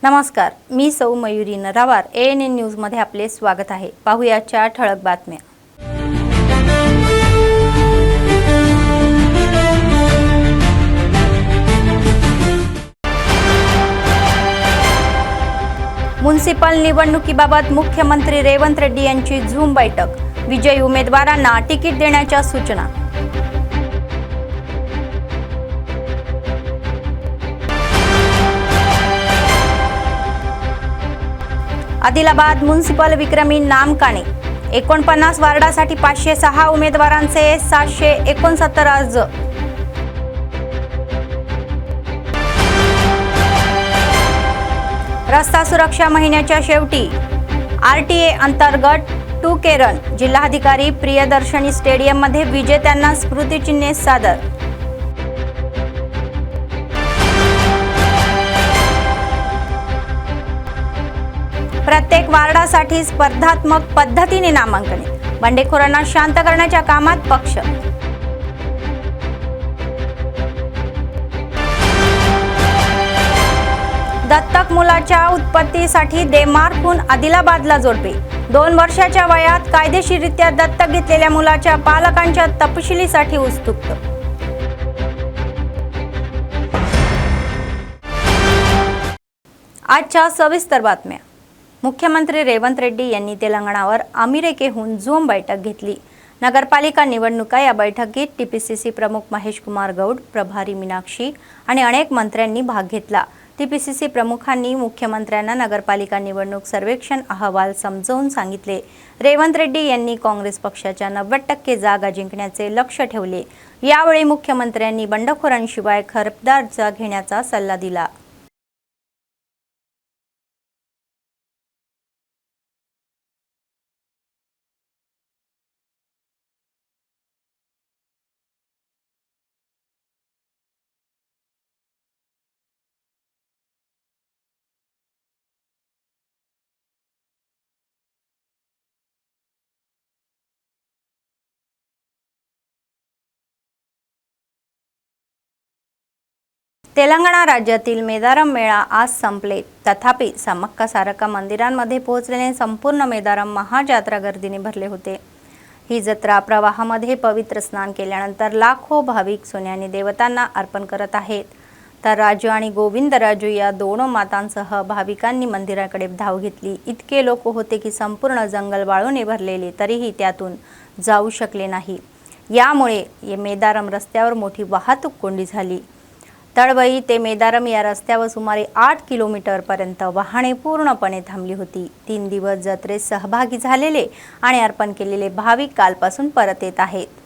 नमस्कार, मी सौ Mayuri नरावार ANN news मध्ये आपले स्वागत आहे। पाहूयाच्या ठळक बातम्या। म्युनिसिपल निवडणुकीबाबत मुख्यमंत्री रेवंत रेड्डी यांची झूम बैठक, विजयी उमेदवारांना तिकीट देण्याच्या सूचना। आदिलाबाद म्युनिसिपल विक्रमी नामकाने 49 वार्डासाठी 506 उमेदवारांचे 769 अर्ज। रस्ता सुरक्षा महिन्याच्या शेवटी RTA अंतर्गत टूकेरन जिल्हाधिकारी प्रियदर्शनी स्टेडियम मध्ये विजेत्यांना स्मृतिचिन्हे सादर। प्रत्येक वार्डासाठी स्पर्धात्मक पद्धतीने नामांकने, बंडखोरांना शांत करण्याच्या कामात पक्ष। दत्तक मुलाच्या उत्पत्तीसाठी डेन्मार्कहून आदिलाबादला जोडपे, 2 वर्षाच्या वयात कायदेशीररित्या दत्तक घेतलेल्या मुलाच्या पालकांच्या तपशिलीसाठी उत्सुक। आजच्या सविस्तर बातम्या। मुख्यमंत्री रेवंत रेड्डी यांनी तेलंगणावर अमेरिकेहून झूम बैठक घेतली। नगरपालिका निवडणुका या बैठकीत TPCC प्रमुख महेश कुमार गौड, प्रभारी मीनाक्षी आणि अनेक मंत्र्यांनी भाग घेतला। TPCC प्रमुखांनी मुख्यमंत्र्यांना नगरपालिका निवडणूक सर्वेक्षण अहवाल समजावून सांगितले। रेवंत रेड्डी यांनी काँग्रेस पक्षाच्या 90% जागा जिंकण्याचे लक्ष्य ठेवले। यावेळी मुख्यमंत्र्यांनी बंडखोरांशिवाय खबरदारी घेण्याचा सल्ला दिला। तेलंगणा राज्यातील मेदारम मेळा आज संपले, तथापि समक्का सारका मंदिरांमध्ये पोहोचलेले संपूर्ण मेदारम महाजात्रा गर्दीने भरले होते। ही जत्रा प्रवाहामध्ये पवित्र स्नान केल्यानंतर लाखो भाविक सोन्याने देवतांना अर्पण करत आहेत। तर राजू आणि गोविंदराजू या 2 मातांसह भाविकांनी मंदिराकडे धाव घेतली। इतके लोक होते की संपूर्ण जंगल वाळूने भरलेले तरीही त्यातून जाऊ शकले नाही। यामुळे मेदारम रस्त्यावर मोठी वाहतूक कोंडी झाली। तळवई ते मेदारम या रस्त्यावर सुमारे 8 किलोमीटर पर्यंत वाहने पूर्णपणे थांबली होती। 3 दिवस जत्रेत सहभागी झालेले आणि अर्पण केलेले भाविक कालपासून परत येत आहेत।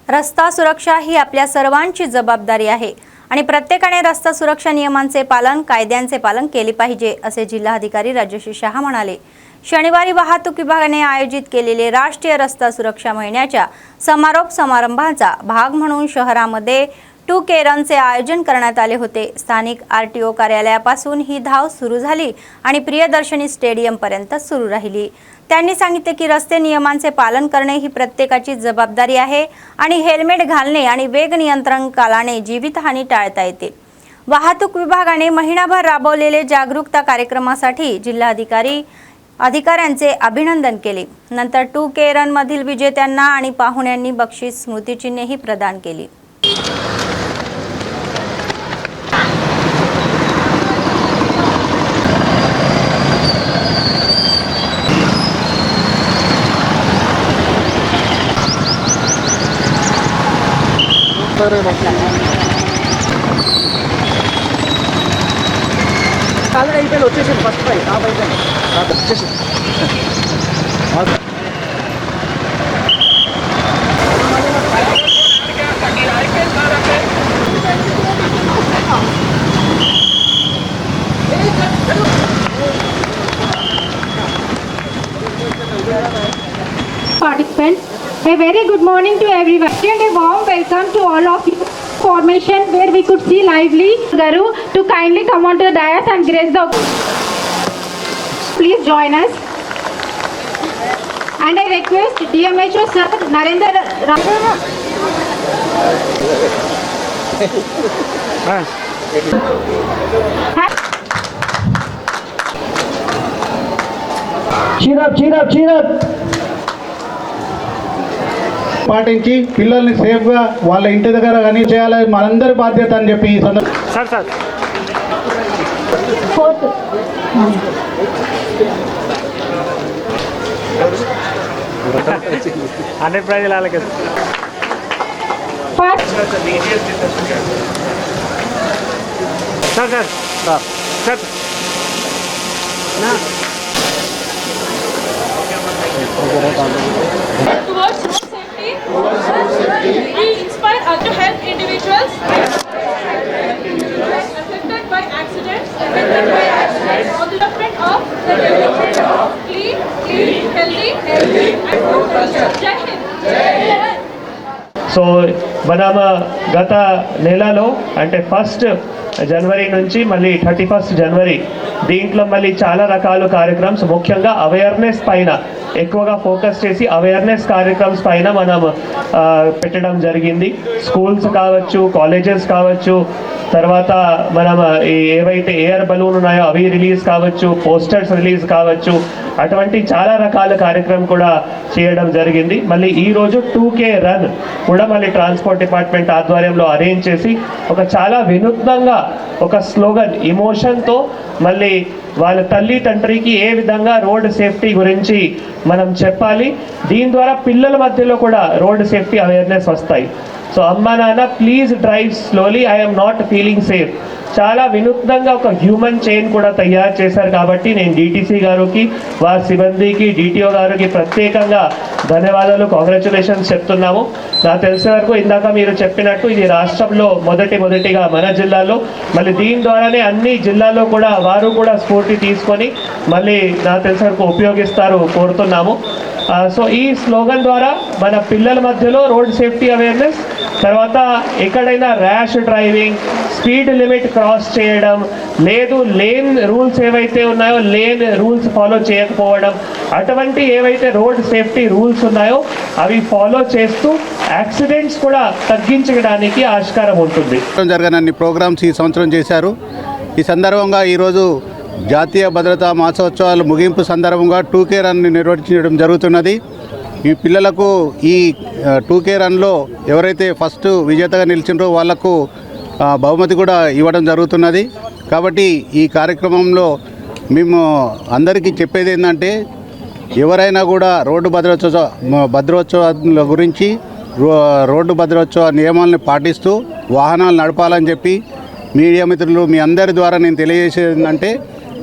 रस्ता सुरक्षा ही आपल्या सर्वांची जबाबदारी आहे आणि प्रत्येकाने रस्ता सुरक्षा नियमांचे पालन, कायद्यांचे पालन केले पाहिजे, असे जिल्हाधिकारी राजश्री शाह म्हणाले। शनिवारी वाहतूक विभागाने आयोजित केलेले राष्ट्रीय रस्ता सुरक्षा महिन्याच्या समारोप समारंभाचा भाग म्हणून शहरामध्ये 2K रनचे आयोजन करण्यात आले होते। स्थानिक RTO कार्यालयापासून ही धाव सुरू झाली आणि प्रियदर्शनी स्टेडियमपर्यंत सुरू राहिली। त्यांनी सांगितले की रस्ते नियमांचे पालन करणे ही प्रत्येकाची जबाबदारी आहे आणि हेल्मेट घालणे आणि वेग नियंत्रण कालाने जीवितहानी टाळता येते। वाहतूक विभागाने महिनाभर राबवलेले जागरूकता कार्यक्रमासाठी अधिकाऱ्यांचे अभिनंदन केले। नंतर 2K रन मधील विजेत्यांना आणि पाहुण्यांनी बक्षीस स्मृतिचिन्हेही प्रदान केली। ఫస్ట్ పై Participants, a very good morning to everyone and a warm welcome to all of you. Formation where we could see lively Garu to kindly come on to the dais and grace the. Please join us. And I request DMHO Sir Narendra cheer up. పాటించి పిల్లల్ని సేఫ్గా వాళ్ళ ఇంటి దగ్గర కానీ చేయాలని మనందరి బాధ్యత అని చెప్పి ఈ సందర్భంగా అనే ప్రైజ్ అలాగే sir Towards road safety, we inspire us to help individuals affected by accidents on the development of clean, healthy and good culture. Jai Hind. So మనం గత నెలలో అంటే 1 జనవరి నుంచి మళ్ళీ 31 జనవరి దీంట్లో మళ్ళీ చాలా రకాల కార్యక్రమాలు ముఖ్యంగా అవేర్నెస్ పైన ఎక్కువగా ఫోకస్ చేసి అవేర్నెస్ కార్యక్రమాల పైన మనం పెట్టడం జరిగింది। స్కూల్స్ కావచ్చు, కాలేజెస్ కావచ్చు, తర్వాత మనం ఏవైతే ఎయిర్ బలూన్ ఉన్నాయో అవి రిలీజ్ కావచ్చు, పోస్టర్స్ రిలీజ్ కావచ్చు, అటువంటి చాలా రకాల కార్యక్రమం కూడా చేయడం జరిగింది। మళ్ళీ ఈరోజు 2K రన్ కూడా మళ్ళీ ట్రాన్స్పోర్ట్ డిపార్ట్మెంట్ ఆధ్వర్యంలో అరేంజ్ చేసి ఒక చాలా వినూత్నంగా ఒక స్లోగన్ ఎమోషన్తో మళ్ళీ వాళ్ళ తల్లి తండ్రికి ఏ విధంగా రోడ్ సేఫ్టీ గురించి మనం చెప్పాలి, దీని ద్వారా పిల్లల మధ్యలో కూడా రోడ్ సేఫ్టీ అవేర్నెస్ వస్తాయి। సో అమ్మా నాన్న please drive slowly, I'm not feeling safe చాలా వినూత్నంగా ఒక హ్యూమన్ చైన్ కూడా తయారు చేశారు। కాబట్టి నేను డిటిసి గారికి, వారి సిబ్బందికి, డిటిఓ గారికి ప్రత్యేకంగా ధన్యవాదాలు, కాంగ్రాచులేషన్స్ చెప్తున్నాము। నాకు తెలిసే వరకు ఇందాక మీరు చెప్పినట్టు ఇది రాష్ట్రంలో మొదటిగా మన జిల్లాలో, మళ్ళీ దీని ద్వారానే అన్ని జిల్లాల్లో కూడా వారు కూడా స్ఫూర్తి తీసుకొని మళ్ళీ నాకు తెలిసే వరకు ఉపయోగిస్తారు కోరుతున్నాము। సో ఈ స్లోగన్ ద్వారా మన పిల్లల మధ్యలో రోడ్ సేఫ్టీ అవేర్నెస్, తర్వాత ఎక్కడైనా rash driving, speed limit cross చేయడం లేదు, లేన్ రూల్స్ ఏవైతే ఉన్నాయో లేన్ రూల్స్ ఫాలో చేయకపోవడం, అటువంటి ఏవైతే రోడ్ సేఫ్టీ రూల్స్ ఉన్నాయో అవి ఫాలో చేస్తూ యాక్సిడెంట్స్ కూడా తగ్గించడానికి ఆస్కారం ఉంటుంది। జరగనన్ని ప్రోగ్రామ్స్ ఈ సంవత్సరం చేశారు। ఈ సందర్భంగా ఈరోజు జాతీయ భద్రతా మాసోత్సవాలు ముగింపు సందర్భంగా 2K రన్ని నిర్వహించడం జరుగుతున్నది। ఈ పిల్లలకు ఈ 2K రన్లో ఎవరైతే ఫస్ట్ విజేతగా నిలిచిండ్రో వాళ్లకు బహుమతి కూడా ఇవ్వడం జరుగుతున్నది। కాబట్టి ఈ కార్యక్రమంలో మేము అందరికీ చెప్పేది ఏంటంటే ఎవరైనా కూడా రోడ్డు భద్రోత్సవాల గురించి రోడ్డు భద్రోత్సవ నియమాలను పాటిస్తూ వాహనాలు నడపాలని చెప్పి మీడియా మిత్రులు మీ అందరి ద్వారా నేను తెలియజేసేది ఏంటంటే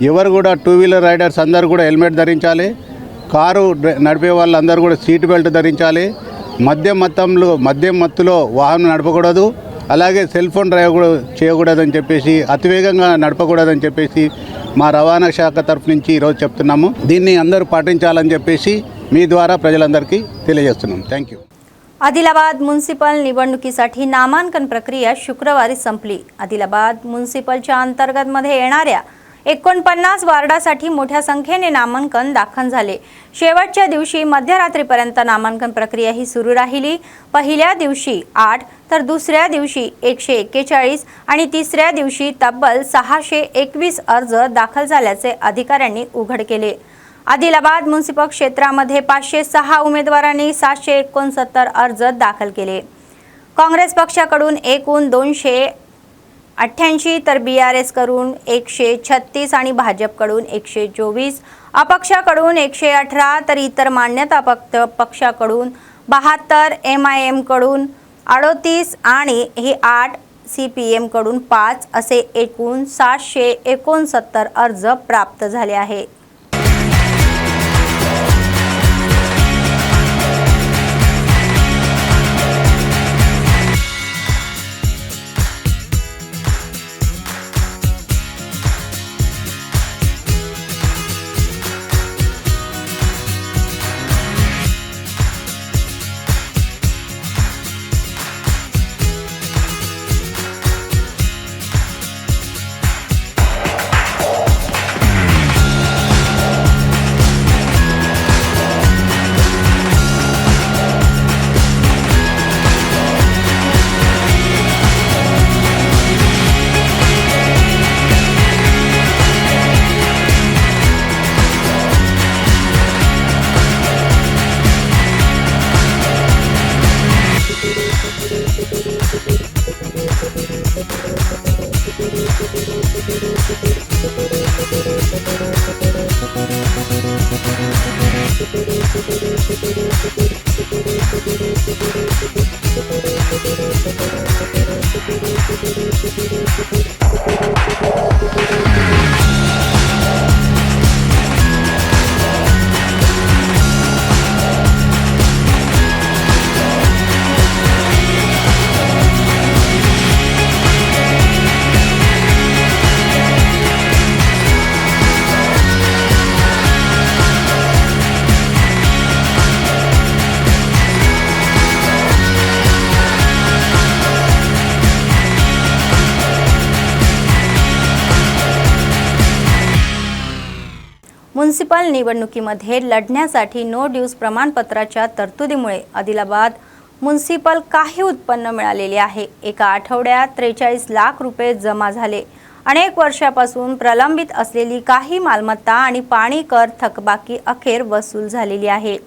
ఎవరు కూడా 2 వీలర్ రైడర్స్ అందరూ కూడా హెల్మెట్ ధరించాలి, కారు నడిపే వాళ్ళందరూ కూడా సీట్ బెల్ట్ ధరించాలి, మద్యం మత్తులో వాహనం నడపకూడదు, అలాగే సెల్ ఫోన్ డ్రైవ్ కూడా చేయకూడదని చెప్పేసి, అతివేగంగా నడపకూడదని చెప్పేసి మా రవాణా శాఖ తరఫు నుంచి ఈరోజు చెప్తున్నాము। దీన్ని అందరూ పాటించాలని చెప్పేసి మీ ద్వారా ప్రజలందరికీ తెలియజేస్తున్నాం। Thank you. आदिलाबाद म्युनिसिपल निवडणुकीसाठी नामांकन प्रक्रिया शुक्रवारी संपली। आदिलाबाद म्युनिसिपलच्या अंतर्गतमध्ये येणाऱ्या 49 वार्डासाठी मोठ्या संख्येने नामांकन दाखल झाले। शेवटच्या दिवशी मध्यरात्रीपर्यंत नामांकन प्रक्रिया ही सुरू राहिली। पहिल्या दिवशी 8 तर दुसऱ्या दिवशी 141 आणि तिसऱ्या दिवशी तब्बल 621 अर्ज दाखल झाल्याचे अधिकाऱ्यांनी उघड केले। आदिलाबाद म्युनिसिपल क्षेत्रामध्ये 506 उमेदवारांनी 769 अर्ज दाखल केले। काँग्रेस पक्षाकडून एकूण 288 तर BRS कडून 136 आणि भाजपकडून 124, अपक्षाकडून 118 तर इतर मान्यता पक्षाकडून 72, MIM कडून 38 आणि 8 CPM कडून 5 असे एकूण 769 अर्ज प्राप्त झाले आहेत। म्युनिसिपल निवडणुकीमध्ये लढण्यासाठी नो ड्यूज प्रमाणपत्राच्या तरतुदीमुळे आदिलाबाद म्युनिसिपल काही उत्पन्न मिळालेले आहे। एका आठवड्यात 43 लाख रुपये जमा झाले। अनेक वर्षापासून प्रलंबित असलेली काही मालमत्ता आणि पाणी कर थकबाकी अखेर वसूल झालेली आहे।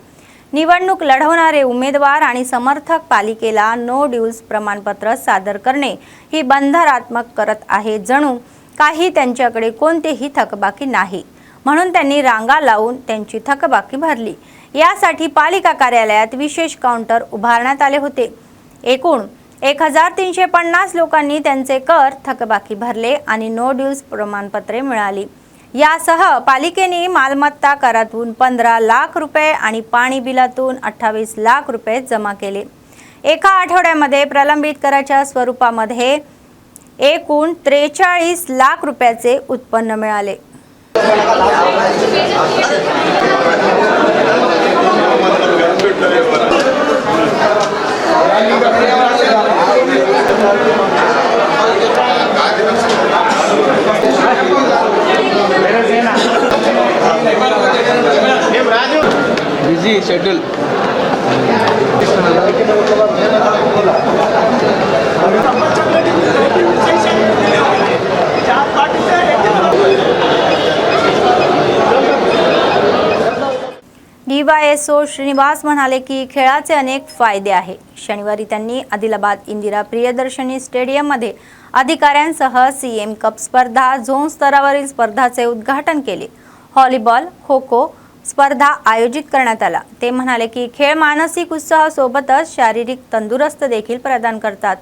निवडणूक लढवणारे उमेदवार आणि समर्थक पालिकेला नो ड्यूज प्रमाणपत्र सादर करणे ही बंधनात्मक करत आहे। जणू काही त्यांच्याकडे कोणतेही थकबाकी नाही, म्हणून त्यांनी रांगा लावून त्यांची थकबाकी भरली। यासाठी पालिका कार्यालयात विशेष काउंटर उभारण्यात आले होते। एकूण 1350 लोकांनी त्यांचे कर थकबाकी भरले आणि नो ड्यूज प्रमाणपत्रे मिळाली। यासह पालिकेने मालमत्ता करातून 15 लाख रुपये आणि पाणी बिलातून 28 लाख रुपये जमा केले। एका आठवड्यामध्ये प्रलंबित कराच्या स्वरूपामध्ये एकूण 43 लाख रुपयाचे उत्पन्न मिळाले। बिजी शेड्यूल DYSO श्रीनिवास म्हणाले की खेळाचे अनेक फायदे आहेत। शनिवारी त्यांनी आदिलाबाद इंदिरा प्रियदर्शनी स्टेडियममध्ये अधिकाऱ्यांसह CM कप स्पर्धा झोन स्तरावरील स्पर्धाचे उद्घाटन केले। व्हॉलीबॉल, खो-खो स्पर्धा आयोजित करण्यात आला। ते म्हणाले की खेळ मानसिक उत्साह सोबतच शारीरिक तंदुरुस्ती देखील प्रदान करतात।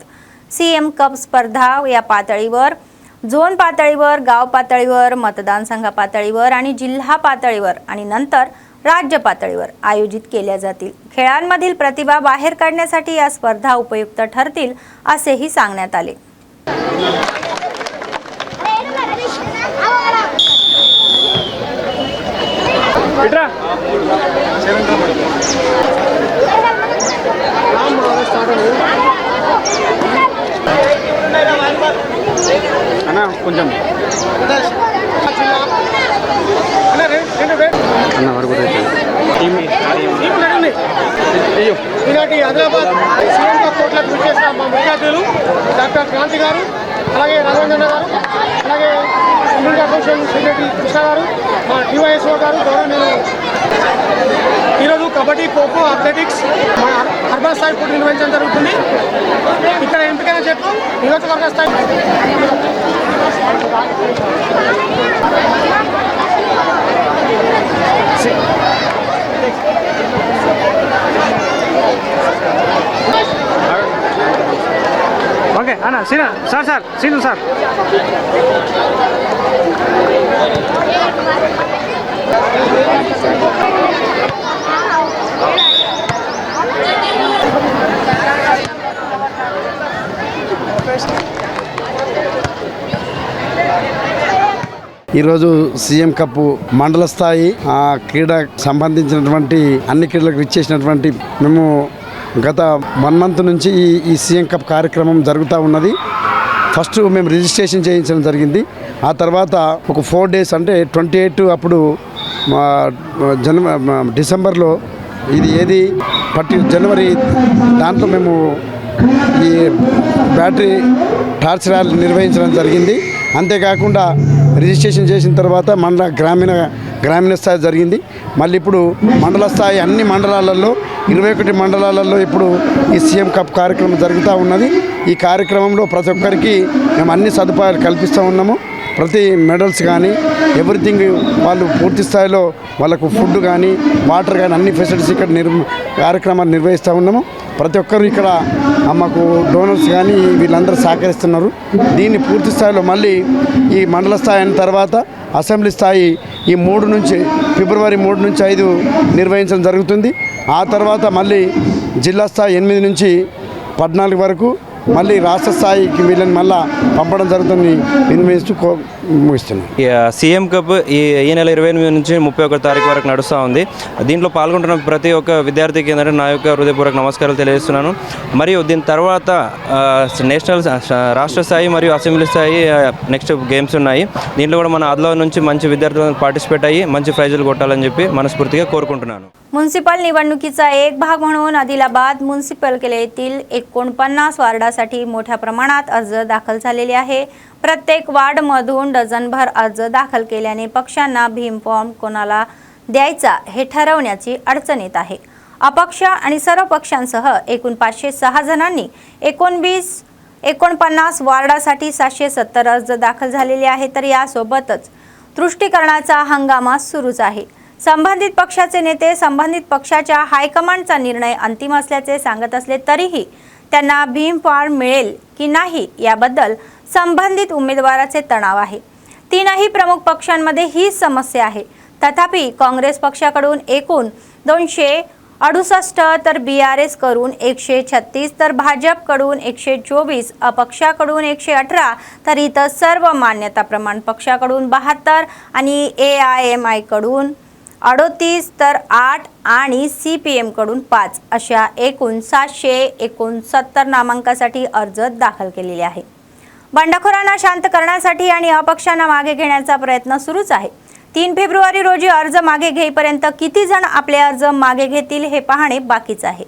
CM कप स्पर्धा या पातळीवर, झोन पातळीवर, गाव पातळीवर, मतदारसंघ पातळीवर आणि जिल्हा पातळीवर आणि नंतर राज्य पातळीवर आयोजित केल्या जातील। खेळांमधील प्रतिभा बाहेर काढण्यासाठी या स्पर्धा उपयुक्त ठरतील असेही सांगण्यात आले। बेटा అన్న కొంచెం అన్న వరకు ఈనాటి హైదరాబాద్ సీఎం కోర్టులకు విచ్చేసిన మా ముఖ్య అతిథులు డాక్టర్ క్రాంతి గారు, అలాగే రఘువందన గారు, అలాగే ఇండియన్ అసోసియేషన్ సెక్రటరీ కృష్ణ గారు, మా డివైఎస్ఓ గారు, గౌరవనీయులు. ఈరోజు కబడ్డీ, ఖోఖో, అథ్లెటిక్స్ మన అర్బన్ స్థాయి పోటీ నిర్వహించడం జరుగుతుంది. ఇక్కడ ఎంపికైన జట్లు నియోజకవర్గ స్థాయి ఓకే అన్న సీనా సార్ సీను సార్ ఈరోజు సీఎం కప్ మండల స్థాయి క్రీడకు సంబంధించినటువంటి అన్ని క్రీడలకు ఇచ్చేసినటువంటి మేము గత 1 మంత్ నుంచి ఈ సీఎం కప్ కార్యక్రమం జరుగుతూ ఉన్నది. ఫస్ట్ మేము రిజిస్ట్రేషన్ చేయించడం జరిగింది. ఆ తర్వాత ఒక 4 days అంటే 28 అప్పుడు డిసెంబర్లో ఇది జనవరి దాంట్లో మేము ఈ బ్యాటరీ టార్చ్ ర్యాలీ నిర్వహించడం జరిగింది. అంతేకాకుండా రిజిస్ట్రేషన్ చేసిన తర్వాత గ్రామీణ స్థాయి జరిగింది. మళ్ళీ ఇప్పుడు మండల స్థాయి అన్ని మండలాలలో 21 మండలాలలో ఇప్పుడు ఈ సీఎం కప్ కార్యక్రమం జరుగుతూ ఉన్నది. ఈ కార్యక్రమంలో ప్రతి ఒక్కరికి మేము అన్ని సదుపాయాలు కల్పిస్తూ ఉన్నాము. ప్రతి మెడల్స్ కానీ ఎవ్రీథింగ్ వాళ్ళు పూర్తి స్థాయిలో వాళ్ళకు ఫుడ్ కానీ వాటర్ కానీ అన్ని ఫెసిలిటీస్ ఇక్కడ కార్యక్రమాలు నిర్వహిస్తూ ఉన్నాము. ప్రతి ఒక్కరు ఇక్కడ మాకు డోనర్స్ కానీ వీళ్ళందరూ సహకరిస్తున్నారు. దీన్ని పూర్తి స్థాయిలో మళ్ళీ ఈ మండల స్థాయి అయిన తర్వాత అసెంబ్లీ స్థాయి ఈ ఫిబ్రవరి 3 నుంచి 5 నిర్వహించడం జరుగుతుంది. ఆ తర్వాత మళ్ళీ జిల్లా స్థాయి 8 నుంచి 14 వరకు మళ్ళీ రాష్ట్ర స్థాయికి వీళ్ళని మళ్ళీ పంపడం జరుగుతుంది. నిర్వహిస్తూ ముగిస్తున్నాం. సీఎం కప్ ఈ నెల 28 నుంచి 31 తారీఖు వరకు నడుస్తూ ఉంది. దీంట్లో పాల్గొంటున్న ప్రతి ఒక్క విద్యార్థికి ఏంటంటే నా యొక్క హృదయపూర్వక నమస్కారాలు తెలియజేస్తున్నాను. మరియు దీని తర్వాత నేషనల్ రాష్ట్ర స్థాయి మరియు అసెంబ్లీ స్థాయి నెక్స్ట్ గేమ్స్ ఉన్నాయి. దీంట్లో కూడా మన ఆదిలాబాద్ నుంచి మంచి విద్యార్థులను పార్టిసిपेट అయ్యి మంచి ప్రైజులు కొట్టాలని చెప్పి మనस्फूर्तीగా कोरकुंటున్నాను. म्युनिसिपल निवडणुकीचा एक भाग म्हणून आदिलाबाद म्युनिसिपल केलेतील 49 वार्डासाठी मोठ्या प्रमाणात अर्ज दाखल झालेले आहे. प्रत्येक वार्डमधून डझनभर अर्ज दाखल केल्याने पक्षांना भीम फॉर्म कोणाला द्यायचा हे ठरवण्याची अडचण येत आहे. अपक्ष आणि सर्व पक्षांसह एकूण 506 जणांनी 49 वार्डासाठी 770 अर्ज दाखल झालेले आहेत. तर यासोबतच तुष्टीकरणाचा हंगामा सुरूच आहे. संबंधित पक्षाचे नेते संबंधित पक्षाच्या हायकमांडचा निर्णय अंतिम असल्याचे सांगत असले तरीही त्यांना भीम फॉर्म मिळेल की नाही याबद्दल संबंधित उमेदवाराचे तणाव आहे. तीनही प्रमुख पक्षांमध्ये ही समस्या आहे. तथापि काँग्रेस पक्षाकडून एकूण 268 तर BRS कडून 136 तर भाजपकडून 124 अपक्षाकडून 118 तर इतर सर्व मान्यता प्रमाण पक्षाकडून 72 आणि AIMI कडून 38 तर 8 आणि CPM कडून 5 अशा एकूण 769 नामांकासाठी अर्ज दाखल केलेले आहे. बंडखोरांना शांत करण्यासाठी आणि अपक्षांना मागे घेण्याचा प्रयत्न सुरूच आहे. 3 फेब्रुवारी रोजी अर्ज मागे घेईपर्यंत किती जण आपले अर्ज मागे घेतील हे पाहणे बाकीच आहे.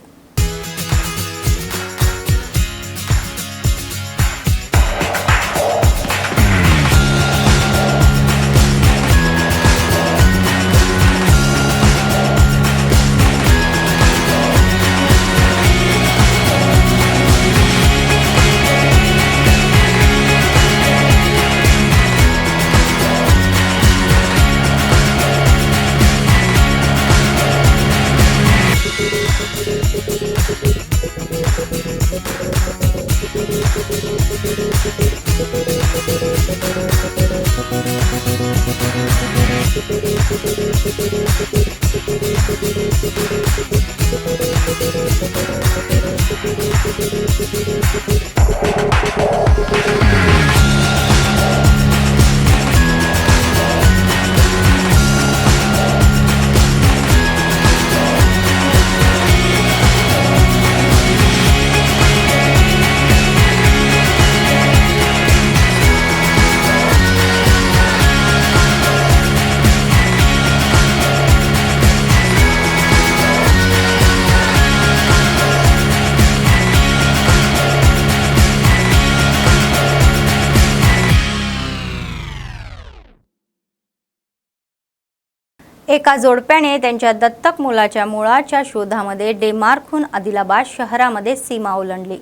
एका जोडप्याने त्यांच्या दत्तक मुलाच्या मुळाच्या शोधामध्ये डेन्मार्कहून आदिलाबाद शहरामध्ये सीमा ओलांडली.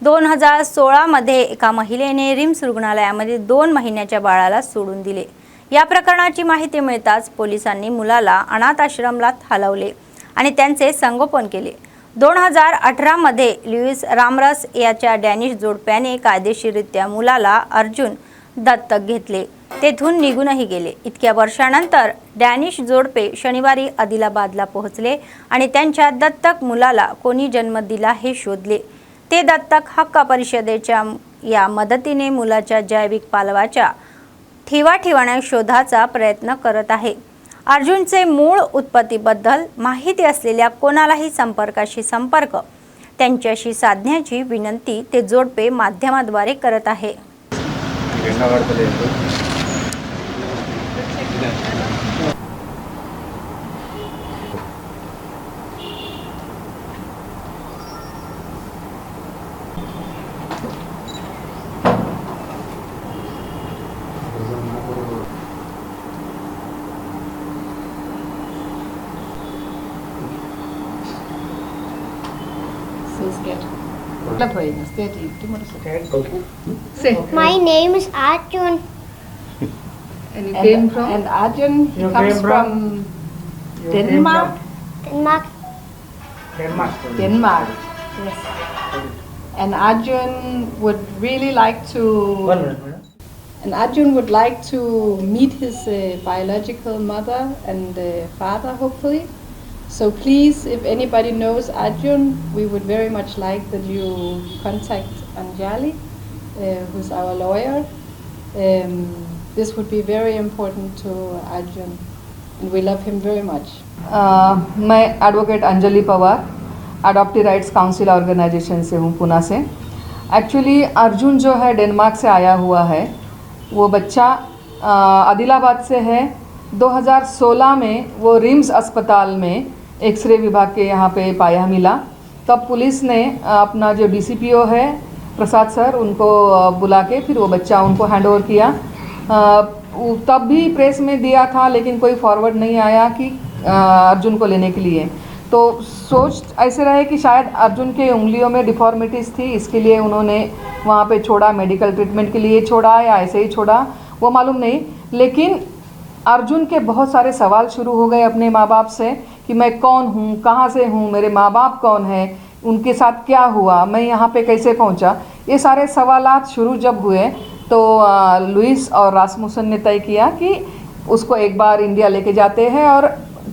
2016 मध्ये एका महिलेने रिम्स रुग्णालयामध्ये 2 महिन्याच्या बाळाला सोडून दिले. या प्रकरणाची माहिती मिळताच पोलिसांनी मुलाला अनाथ आश्रमला हलवले आणि त्यांचे संगोपन केले. 2018 मध्ये लुईस रामरस याच्या डॅनिश जोडप्याने कायदेशीररित्या मुलाला अर्जुन दत्तक घेतले. तेथून निघूनही गेले. इतक्या वर्षानंतर डॅनिश जोडपे शनिवारी आदिलाबादला पोहोचले आणि त्यांच्या दत्तक मुलाला कोणी जन्म दिला हे शोधले. ते दत्तक हक्क परिषदेच्या या मदतीने मुलाच्या जैविक पालवाच्या ठेवाठेवाण्या शोधाचा प्रयत्न करत आहे. अर्जुनचे मूळ उत्पत्तीबद्दल माहिती असलेल्या कोणालाही संपर्क त्यांच्याशी साधण्याची विनंती ते जोडपे माध्यमाद्वारे करत आहे. My name is Arjun. And you came from? And Arjun comes from Denmark. Denmark. Yes. And Arjun would really like to. And Arjun would like to meet his biological mother and father, hopefully. So please, if anybody knows Arjun, we would very much like that you contact Anjali, who's our lawyer. This would be very important to Arjun, and we love him very much. मैं advocate Anjali Pawar adoptee rights council organisation से हूँ, पुणे से. Actually Arjun जो है Denmark से आया हुआ है. वो बच्चा आदिलाबाद से है. 2016 में वो रिम्स अस्पताल में एक्सरे विभाग के यहाँ पे पाया मिला. तब पुलिस ने अपना जो डीसीपीओ है प्रसाद सर, उनको बुला के फिर वो बच्चा उनको हैंडओवर किया. तब भी प्रेस में दिया था, लेकिन कोई फॉरवर्ड नहीं आया कि अर्जुन को लेने के लिए. तो सोच ऐसे रहे कि शायद अर्जुन के उंगलियों में डिफॉर्मिटीज़ थी, इसके लिए उन्होंने वहाँ पे छोड़ा, मेडिकल ट्रीटमेंट के लिए छोड़ा या ऐसे ही छोड़ा, वो मालूम नहीं. लेकिन अर्जुन के बहुत सारे सवाल शुरू हो गए अपने माँ बाप से कि मैं कौन हूँ, कहाँ से हूँ, मेरे माँ बाप कौन है, उनके साथ क्या हुआ, मैं यहाँ पे कैसे पहुँचा. ये सारे सवालात शुरू जब हुए तो लुईस और रासमुसन ने तय किया कि उसको एक बार इंडिया लेके जाते हैं और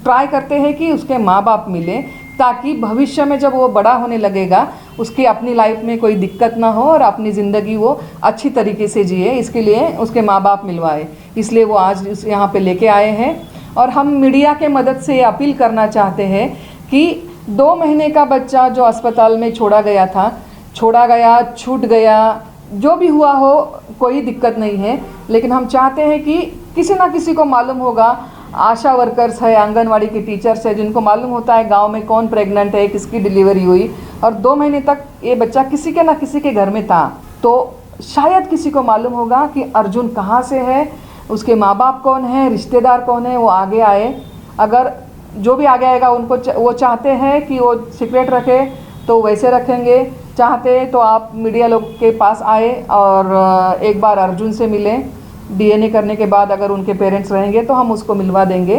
ट्राई करते हैं कि उसके माँ बाप मिले, ताकि भविष्य में जब वो बड़ा होने लगेगा उसकी अपनी लाइफ में कोई दिक्कत ना हो और अपनी ज़िंदगी वो अच्छी तरीके से जिए. इसके लिए उसके माँ बाप मिलवाए, इसलिए वो आज यहाँ पे लेके आए हैं. और हम मीडिया के मदद से अपील करना चाहते हैं कि 2 महीने का बच्चा जो अस्पताल में छोड़ा गया, छूट गया, जो भी हुआ हो, कोई दिक्कत नहीं है. लेकिन हम चाहते हैं कि किसी ना किसी को मालूम होगा, आशा वर्कर्स है, आंगनवाड़ी के टीचर्स है, जिनको मालूम होता है गांव में कौन प्रेग्नेंट है, किसकी डिलीवरी हुई. और 2 महीने तक ये बच्चा किसी के ना किसी के घर में था, तो शायद किसी को मालूम होगा कि अर्जुन कहाँ से है, उसके माँ बाप कौन है, रिश्तेदार कौन है, वो आगे आए. अगर जो भी आगे आएगा उनको वो चाहते हैं कि वो सीक्रेट रखे तो वैसे रखेंगे. चाहते तो आप मीडिया लोग के पास आए और एक बार अर्जुन से मिलें. डीएनए करने के बाद अगर उनके पेरेंट्स रहेंगे तो हम उसको मिलवा देंगे.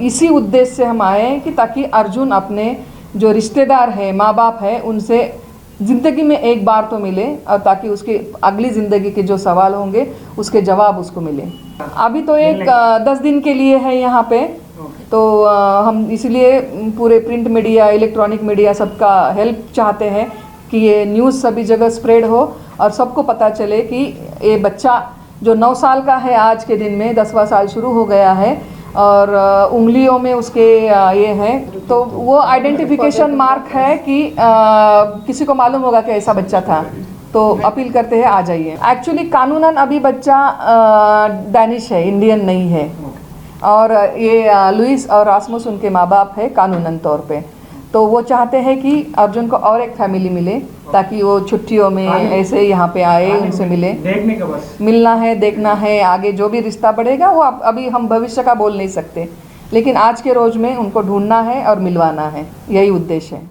इसी उद्देश्य से हम आए कि ताकि अर्जुन अपने जो रिश्तेदार है, माँ बाप है, उनसे ज़िंदगी में एक बार तो मिले, और ताकि उसकी अगली ज़िंदगी के जो सवाल होंगे उसके जवाब उसको मिले. अभी तो एक 10 दिन के लिए है यहाँ पे, तो हम इसलिए पूरे प्रिंट मीडिया, इलेक्ट्रॉनिक मीडिया सबका हेल्प चाहते हैं कि ये न्यूज़ सभी जगह स्प्रेड हो और सबको पता चले कि ये बच्चा जो 9 साल का है आज के दिन में 10वां साल शुरू हो गया है और उंगलियों में उसके ये है, तो वो आइडेंटिफिकेशन मार्क है कि किसी को मालूम होगा कि ऐसा बच्चा था. तो अपील करते हैं आ जाइए. एक्चुअली कानूनन अभी बच्चा डैनिश है, इंडियन नहीं है. और ये लुईस और रासमुस उनके माँ बाप है कानूनन तौर पे. तो वो चाहते हैं कि अर्जुन को और एक फैमिली मिले ताकि वो छुट्टियों में ऐसे यहाँ पे आए, उनसे मिले। देखने का बस मिलना है, देखना है, आगे जो भी रिश्ता बढ़ेगा वो अभी हम भविष्य का बोल नहीं सकते, लेकिन आज के रोज में उनको ढूंढना है और मिलवाना है, यही उद्देश्य है।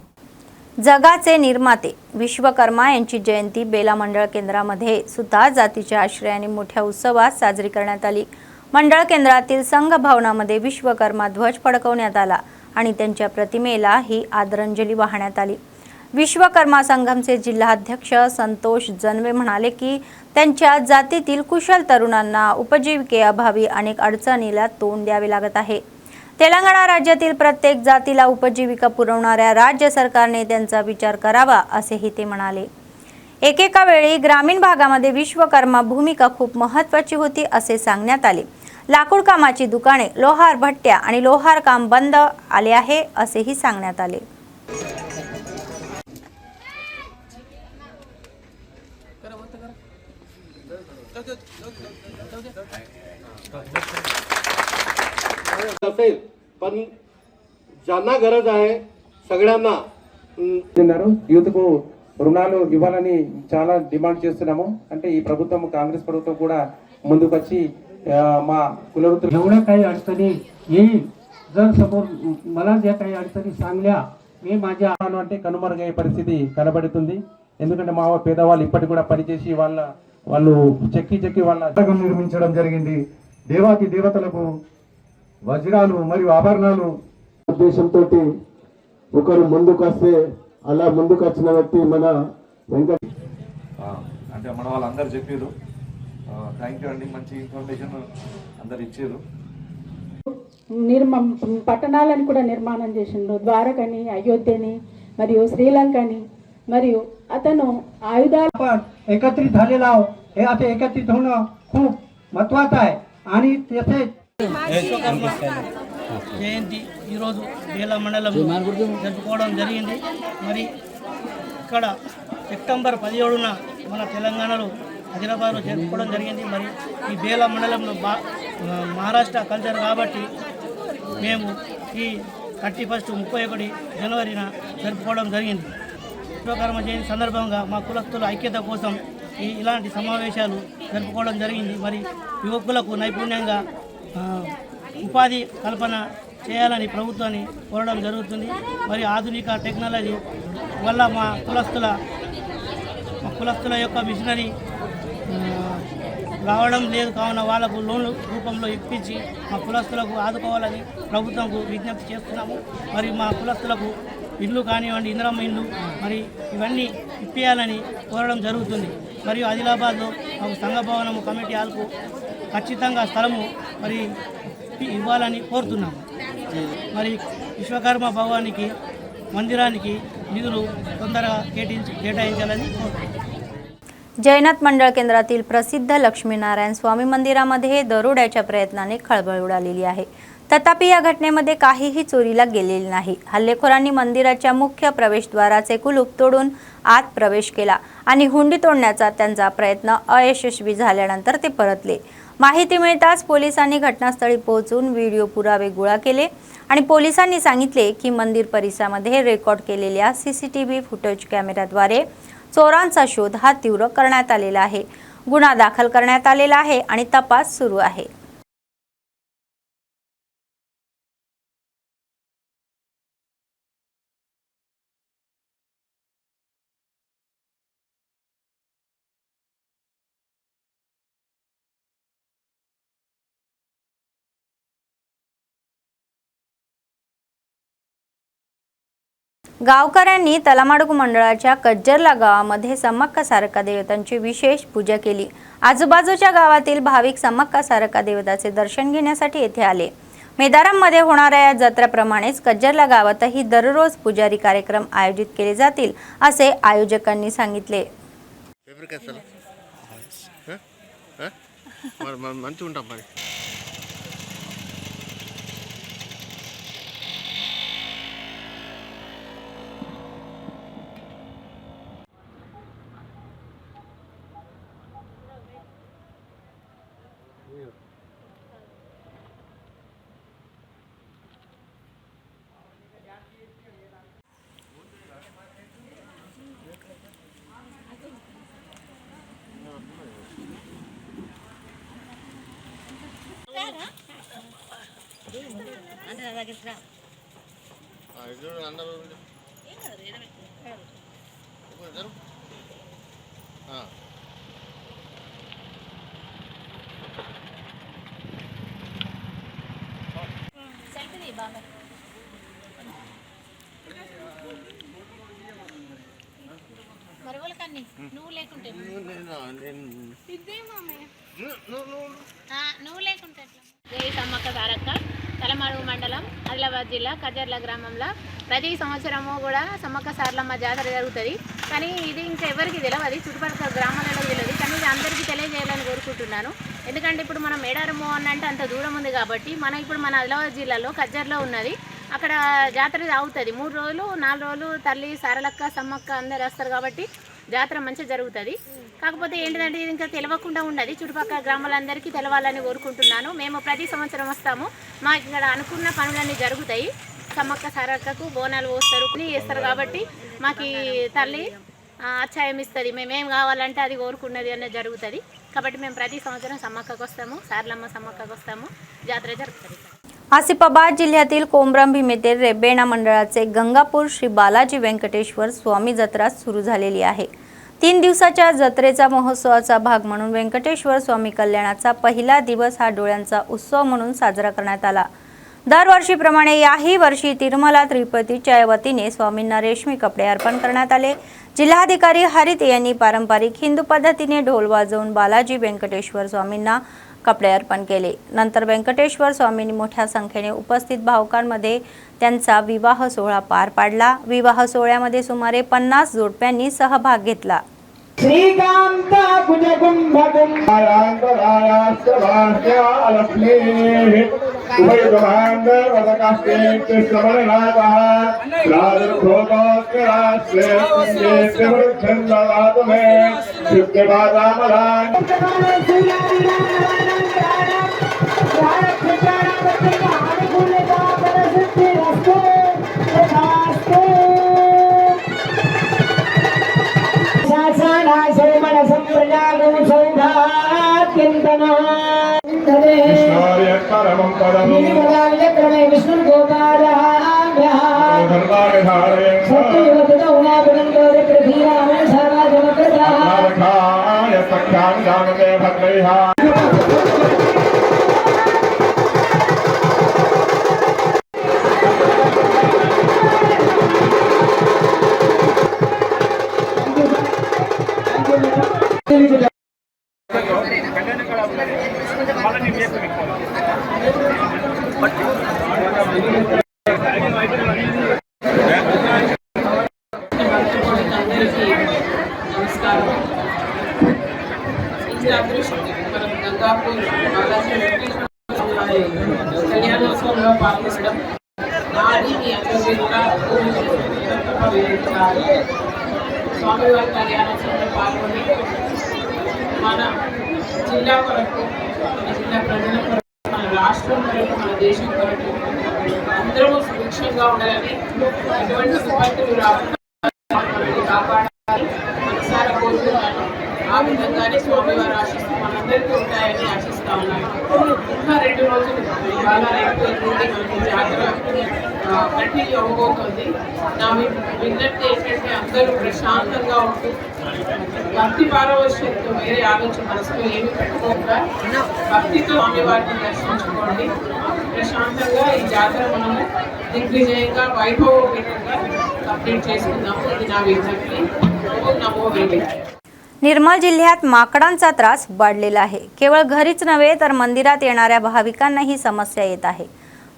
जगाचे निर्माते विश्वकर्मा यांची जयंती बेला मंडळ केंद्रामध्ये सुद्धा जातीच्या आश्रयाने मोठ्या उत्सवात साजरी करण्यात आली। मंडळ केंद्रातील संघ भवनामध्ये विश्वकर्मा ध्वज फडकवण्यात आला आणि त्यांच्या प्रतिमेला ही आदरांजली वाहण्यात आली। विश्वकर्मा संघाचे जिल्हाध्यक्ष संतोष जनवे म्हणाले की त्यांच्या जातीतील कुशल तरुणांना उपजीविकेअभावी अनेक अडचणीला तोंड द्यावे लागत आहे। तेलंगणा राज्यातील प्रत्येक जातीला उपजीविका पुरवणाऱ्या राज्य सरकारने त्यांचा विचार करावा असेही ते म्हणाले। एकेका वेळी ग्रामीण भागामध्ये विश्वकर्मा भूमिका खूप महत्त्वाची होती असे सांगण्यात आले। लाकूड कामाची दुकाने, लोहार भट्ट्या आणि लोहार काम बंद आले आहे असेही सांगण्यात आले। असेल पण ज्यांना गरज आहे సగడన్నా యూత్కు రుణాలు ఇవ్వాలని చాలా డిమాండ్ చేస్తున్నాము। అంటే ఈ ప్రభుత్వం కాంగ్రెస్ ప్రభుత్వం కూడా ముందుకొచ్చి మా कुलवृत्ती एवढ्या काही अडचणी येईल जर समोर मला ज्या काही अडचणी सांगल्या मी माझ्या అంటే కనుమరుగయ్యే పరిస్థితి కనబడుతుంది। ఎందుకంటే మా పేదవాళ్ళు ఇప్పటికి కూడా పనిచేసి వాళ్ళు చెక్కి వాళ్ళ నిర్మించడం జరిగింది। దేవాతి దేవతలకు వజ్రాలు మరియు ఆభరణాలు ఉద్దేశంతో ఒకరు ముందుకు వస్తే అలా ముందుకు వచ్చిన వ్యక్తి మన వెంకట అంటే మన వాళ్ళందరూ చెప్పారు। థ్యాంక్ యూ అండి, మంచి ఇన్ఫర్మేషన్ అందరు ఇచ్చారు। పట్టణాలను కూడా నిర్మాణం చేసిండు, ద్వారకని, అయోధ్యని మరియు శ్రీలంకని, మరియు అతను ఆయుధాలు एकत्रित झालेला हे आता एकत्रित होणं खूप महत्त्वाचं आहे। आणि तसेच జయంతి ఈరోజు బేల మండలంలో జరుపుకోవడం జరిగింది। మరి ఇక్కడ సెప్టెంబర్ 17న మన తెలంగాణలో హైదరాబాద్లో జరుపుకోవడం జరిగింది। మరి ఈ బేల మండలంలో మహారాష్ట్ర కల్చర్ కాబట్టి మేము ఈ 31 31 జనవరిన జరుపుకోవడం జరిగింది। విశ్వకర్మ జయంతి సందర్భంగా మా కులస్తుల ఐక్యత కోసం ఇలాంటి సమావేశాలు జరుపుకోవడం జరిగింది। మరి యువకులకు నైపుణ్యంగా ఉపాధి కల్పన చేయాలని ప్రభుత్వాన్ని కోరడం జరుగుతుంది। మరి ఆధునిక టెక్నాలజీ వల్ల మా కులస్తుల యొక్క మిషనరీ రావడం లేదు కావున వాళ్ళకు లోన్లు రూపంలో ఇప్పించి మా కులస్తులకు ఆదుకోవాలని ప్రభుత్వంకు విజ్ఞప్తి చేస్తున్నాము। మరి మా కులస్తులకు ఇల్లు కానివ్వండి, ఇందిరమ్మ ఇల్లు మరి ఇవన్నీ ఇప్పించాలని కోరడం జరుగుతుంది। మరియు ఆదిలాబాద్లో మాకు సంఘ భవనము కమిటీ హాల్కు ఖచ్చితంగా స్థలము మరి ఇవ్వాలని కోరుతున్నాము। మరి విశ్వకర్మ భవనానికి మందిరానికి నిధులు తొందరగా కేటాయించాలని కోరుతున్నాము। जैनत मंडळ केंद्रातील प्रसिद्ध लक्ष्मीनारायण स्वामी मंदिरामध्ये दरोड्याच्या प्रयत्नाने खळबळ उडालेली आहे। तथापि या घटनेमध्ये काहीही चोरीला गेलेले नाही। हल्लेखोरांनी मंदिराच्या मुख्य प्रवेशद्वाराचे कुलूप तोडून आत प्रवेश केला आणि हुंडी तोडण्याचा त्यांचा प्रयत्न अयशस्वी झाल्यानंतर ते परतले। माहिती मिळताच पोलिसांनी घटनास्थळी पोहोचून व्हिडिओ पुरावे गोळा केले आणि पोलिसांनी सांगितले की मंदिर परिसरामध्ये रेकॉर्ड केलेल्या सीसीटीव्ही फुटेज कॅमेऱ्याद्वारे चोरांचा शोध हा तीव्र करण्यात आलेला आहे। गुन्हा दाखल करण्यात आलेला आहे आणि तपास सुरू आहे। गावकऱ्यांनी तलामाडू मंडळाच्या कज्जरला गावामध्ये समक्का सारका देवतांची विशेष पूजा केली। आजूबाजूच्या गावातील भाविक समक्का सारका देवताचे दर्शन घेण्यासाठी येथे आले। मेदारममध्ये होणाऱ्या या जत्रेप्रमाणेच कज्जरला गावातही दररोज पुजारी कार्यक्रम आयोजित केले जातील असे आयोजकांनी सांगितले। నువ్వు లేకుంటే నువ్వు లేకుంటే జై సమ్మక్క సారక్క తలమడుగు మండలం ఆదిలాబాద్ జిల్లా కజర్ల గ్రామంలో ప్రతి సంవత్సరము కూడా సమ్మక్క సారలమ్మ జాతర జరుగుతుంది. కానీ ఇది ఇంకా ఎవరికి తెలియదు, చుట్టుపక్కల గ్రామాలలో తెలియదు. కానీ ఇది అందరికీ తెలియజేయాలని కోరుకుంటున్నాను. ఎందుకంటే ఇప్పుడు మనం మేడారము అంటే అంత దూరం ఉంది కాబట్టి ఇప్పుడు మన ఆదిలాబాద్ జిల్లాలో కజర్లో ఉన్నది. అక్కడ జాతర అవుతుంది 3 రోజులు 4 రోజులు. తల్లి సారలక్క సమ్మక్క అందరు వస్తారు కాబట్టి జాతర మంచిగా జరుగుతుంది. కాకపోతే ఏంటంటే ఇది ఇంకా తెలియకుండా ఉన్నది, చుట్టుపక్కల గ్రామాలందరికీ తెలవాలని కోరుకుంటున్నాను. మేము ప్రతి సంవత్సరం వస్తాము, మాకు ఇక్కడ అనుకున్న పనులన్నీ జరుగుతాయి. సమ్మక్క సారక్కకు బోనాలు పోస్తారు చేస్తారు కాబట్టి మాకు ఈ తల్లి ఆశ్చర్యం ఇస్తుంది. మేమేం కావాలంటే అది కోరుకున్నది అనేది జరుగుతుంది. కాబట్టి మేము ప్రతి संवत्सరం సమ్మక్కకు వస్తాము, सारलम्मा సమ్మక్కకు వస్తాము, జాతర జరుగుతుంది. आसिफाबाद जिल्ह्यातील कोमरंभीम येथे रेबेणा मंडळाचे गंगापूर श्री बालाजी व्यंकटेश्वर स्वामी जत्रा सुरू झालेली आहे. 3 दिवसाच्या जत्रेचा महोत्सवाचा भाग म्हणून व्यंकटेश्वर स्वामी कल्याणाचा पहिला दिवस हा डोळ्यांचा उत्सव म्हणून साजरा करण्यात आला. दरवर्षीप्रमाणे याही वर्षी तिरुमला तिरुपतीच्या वतीने स्वामींना रेशमी कपडे अर्पण करण्यात आले. जिल्हाधिकारी हरित यांनी पारंपरिक हिंदू पद्धतीने ढोल वाजवून बालाजी व्यंकटेश्वर स्वामींना कपडे अर्पण केले. नंतर व्यंकटेश्वर स्वामींनी मोठ्या संख्येने उपस्थित भाविकांमध्ये त्यांचा विवाह सोहळा पार पाडला. विवाह सोहळ्यामध्ये सुमारे 50 जोडप्यांनी सहभाग घेतला. గంగాపూర్ బాలాజీ కళ్యాణోత్సవంలో పాల్గొనడం నాది మీ అందరికీ కూడా స్వామివారి కళ్యాణోత్సవంలో పాల్గొని మన జిల్లా కొరకు మన జిల్లా ప్రజల కొరకు మన రాష్ట్రం కొరకు మన దేశం కొరకు అందరూ సుభిక్షంగా ఉండాలని ఎటువంటి విపత్తులు రాకుండా కాపాడాలని మనసారా కోరుతున్నాను. ఆ విధంగానే స్వామివారు ఆశిస్తూ మనందరికీ ఉంటాయని ఆశిస్తా ఉన్నాను. ఇంకా 2 రోజులు ఇవాళ రేపు ఎల్లుండి మనకి జాతర కంటిన్యూ అవ్వబోతోంది. నా విజ్ఞప్తి ఏంటంటే అందరూ ప్రశాంతంగా ఉంటూ భక్తి పారవశ్యంతో వేరే ఆలోచన మనసులో ఏమి పెట్టుకోకుండా భక్తితో స్వామివారిని దర్శించుకోండి. ప్రశాంతంగా ఈ జాతర మనము దిగ్విజయంగా వైభవపేతంగా కంప్లీట్ చేసుకుందాము. ఇది నా విజ్ఞప్తి. నమో వెంకటేశ్వర. निर्मल जिल्ह्यात माकडांचा त्रास वाढलेला आहे. केवळ घरीच नव्हे तर मंदिरात येणाऱ्या भाविकांना ही समस्या येत आहे.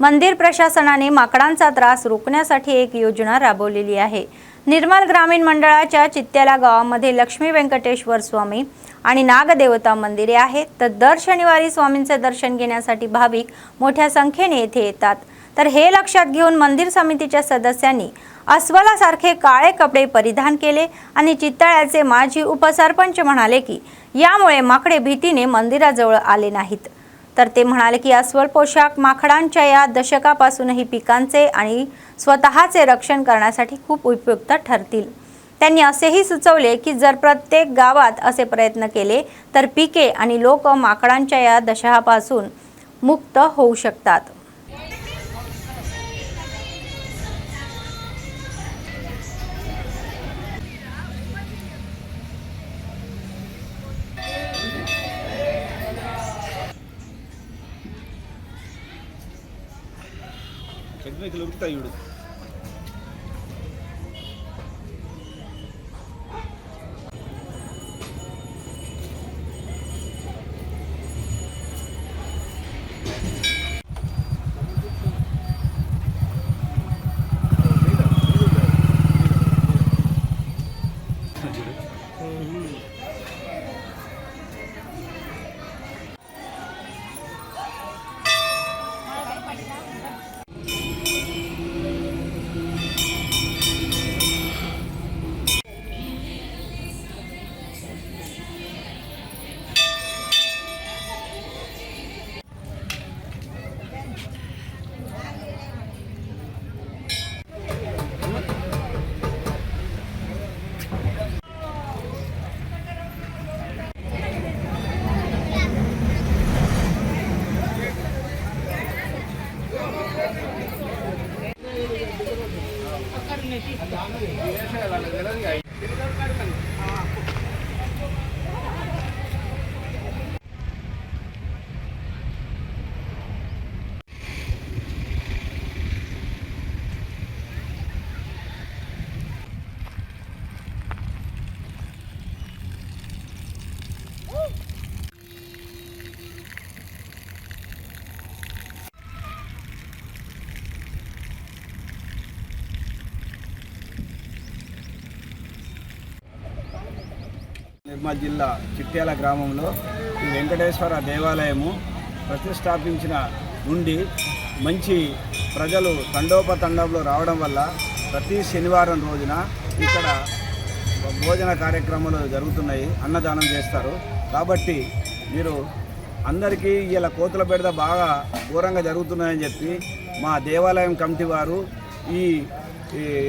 मंदिर प्रशासनाने माकडांचा त्रास रोखण्यासाठी एक योजना राबवलेली आहे. निर्मल ग्रामीण मंडळाच्या चित्त्याला गावामध्ये लक्ष्मी व्यंकटेश्वर स्वामी आणि नागदेवता मंदिरे आहेत. तर दर शनिवारी स्वामींचे दर्शन घेण्यासाठी भाविक मोठ्या संख्येने येथे येतात. तर हे लक्षात घेऊन मंदिर समितीच्या सदस्यांनी अस्वलासारखे काळे कपडे परिधान केले आणि चित्तळ्याचे माजी उपसरपंच म्हणाले की यामुळे माकडे भीतीने मंदिराजवळ आले नाहीत. तर ते म्हणाले की अस्वल पोशाख माकडांच्या या दशकापासूनही पिकांचे आणि स्वतःचे रक्षण करण्यासाठी खूप उपयुक्त ठरतील. त्यांनी असेही सुचवले की जर प्रत्येक गावात असे प्रयत्न केले तर पिके आणि लोक माकडांच्या या दशकापासून मुक्त होऊ शकतात. నిర్మల్ జిల్లా చిట్యాల గ్రామంలో ఈ వెంకటేశ్వర దేవాలయము ప్రతిష్టాపించిన నుండి మంచి ప్రజలు తండోపతండంలో రావడం వల్ల ప్రతి శనివారం రోజున ఇక్కడ భోజన కార్యక్రమాలు జరుగుతున్నాయి, అన్నదానం చేస్తారు. కాబట్టి మీరు అందరికీ ఇలా కోతుల బెడద బాగా ఘోరంగా జరుగుతున్నాయని చెప్పి మా దేవాలయం కమిటీ వారు ఈ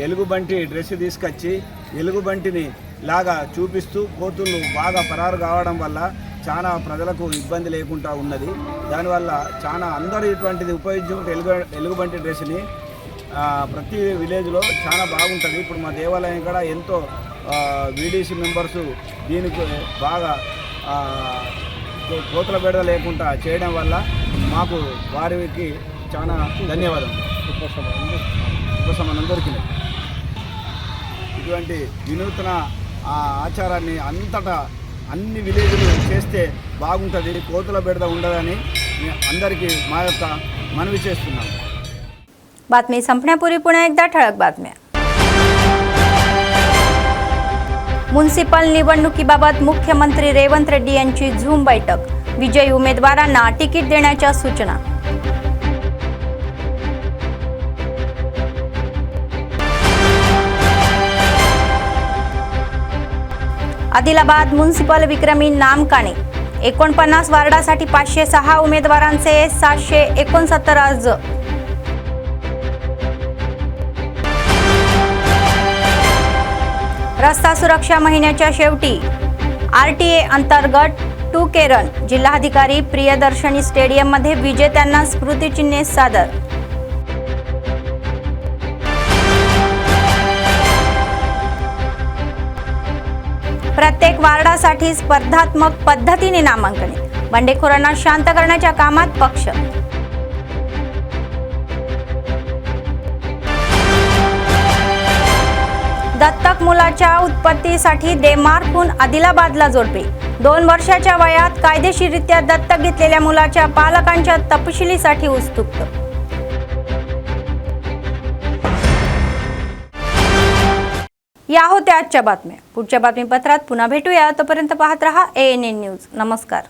ఎలుగుబంటి డ్రెస్ తీసుకొచ్చి ఎలుగుబంటిని లాగా చూపిస్తూ కోతులు బాగా పరారు కావడం వల్ల చాలా ప్రజలకు ఇబ్బంది లేకుండా ఉన్నది. దానివల్ల చాలా అందరూ ఇటువంటిది ఉపయోగించుకుంటే ఎలుగుబంటి డ్రెస్ని ప్రతి విలేజ్లో చాలా బాగుంటుంది. ఇప్పుడు మా దేవాలయం కూడా ఎంతో వీడీసీ మెంబర్సు దీనికి బాగా కోతుల బెడద లేకుండా చేయడం వల్ల మాకు వారికి చాలా ధన్యవాదాలు. ఉపశమనం దొరికింది. ఇటువంటి వినూత్న ఆచారాన్ని అంతటా అన్ని విలేజ్లు చేస్తే బాగుంటుంది, కోతుల బెడద ఉండదని అందరికీ మా యొక్క మనవి చేస్తున్నాను. बातमी संपण्यापूर्वी पुन्हा एकदा ठळक बातम्या. म्युनिसिपल निवडणुकीबाबत मुख्यमंत्री रेवंत रेड्डी यांची झूम बैठक. विजयी उमेदवारांना तिकीट देण्याच्या सूचना. आदिलाबाद म्युनिसिपल विक्रमी नामकाणे. 49 वार्डासाठी 506 उमेदवारांचे 769 अर्ज. रस्ता सुरक्षा महिन्याच्या शेवटी आरटीए अंतर्गत टूकेरन जिल्हाधिकारी प्रियदर्शनी स्टेडियम मध्ये विजेत्यांना स्मृतिचिन्हे सादर. प्रत्येक वार्डासाठी स्पर्धात्मक पद्धतीने नामांकने. बंडखोरांना शांत करण्याच्या कामात पक्ष. दत्तक मुलाच्या उत्पत्तीसाठी डेन्मार्कहून आदिलाबादला जोडपे. 2 वर्षाच्या वयात कायदेशीररित्या दत्तक घेतलेल्या मुलाच्या पालकांच्या तपशिलीसाठी उत्सुक. या होत्या आजच्या बातम्या. पुढच्या बातमीपत्रात पुन्हा भेटूया. तोपर्यंत पाहत रहा ANN न्यूज. नमस्कार.